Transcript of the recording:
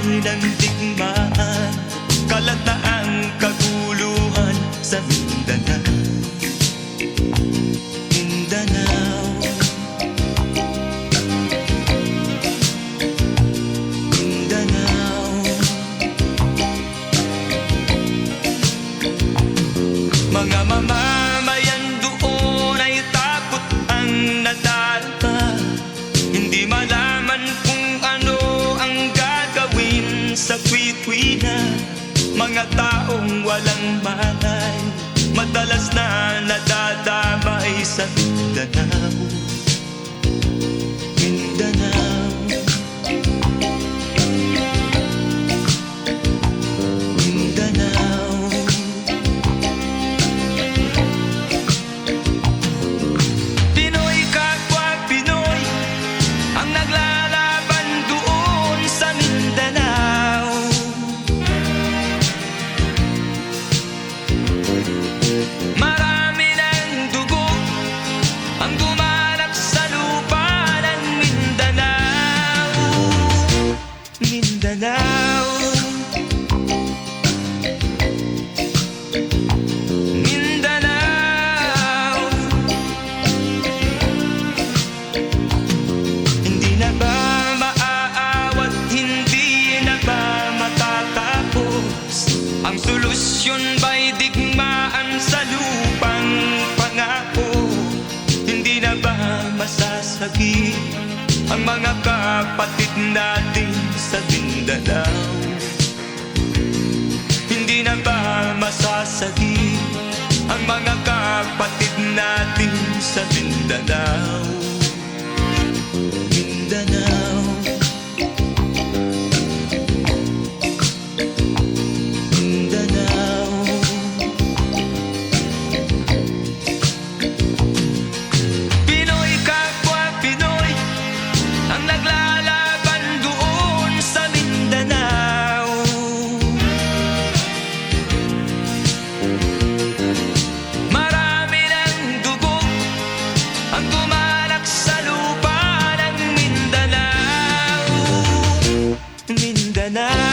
ng digmaan, kalataang kaguluhan sa Mindanao. Mindanao, Mindanao. Mga mamamayan doon ay takot ang nadarama, hindi malaman kung ano ang gagawin sa tuwi-tuwi na. Mga taong walang malay, madalas na nadadamay sa Mindanao. Mindanao, Mindanao. Pinoy kapwa Pinoy ang naglalaban doon sa Mindanao. Marami ng dugo ang dumalak sa lupa ng Mindanao. Mindanao, Mindanao. Hindi na ba maaawat, hindi na ba matatapos? Ang solusyon ba'y digmaan sa lupang pangako? Hindi na ba masasagi ang mga kapatid natin sa Mindanao? Hindi na ba masasagi ang mga kapatid natin sa Mindanao? Mindanao, Mindanao. Pinoy kapwa Pinoy ang naglalaban doon sa Mindanao. Marami ng dugo ang dumalak sa lupa ng Mindanao. Mindanao,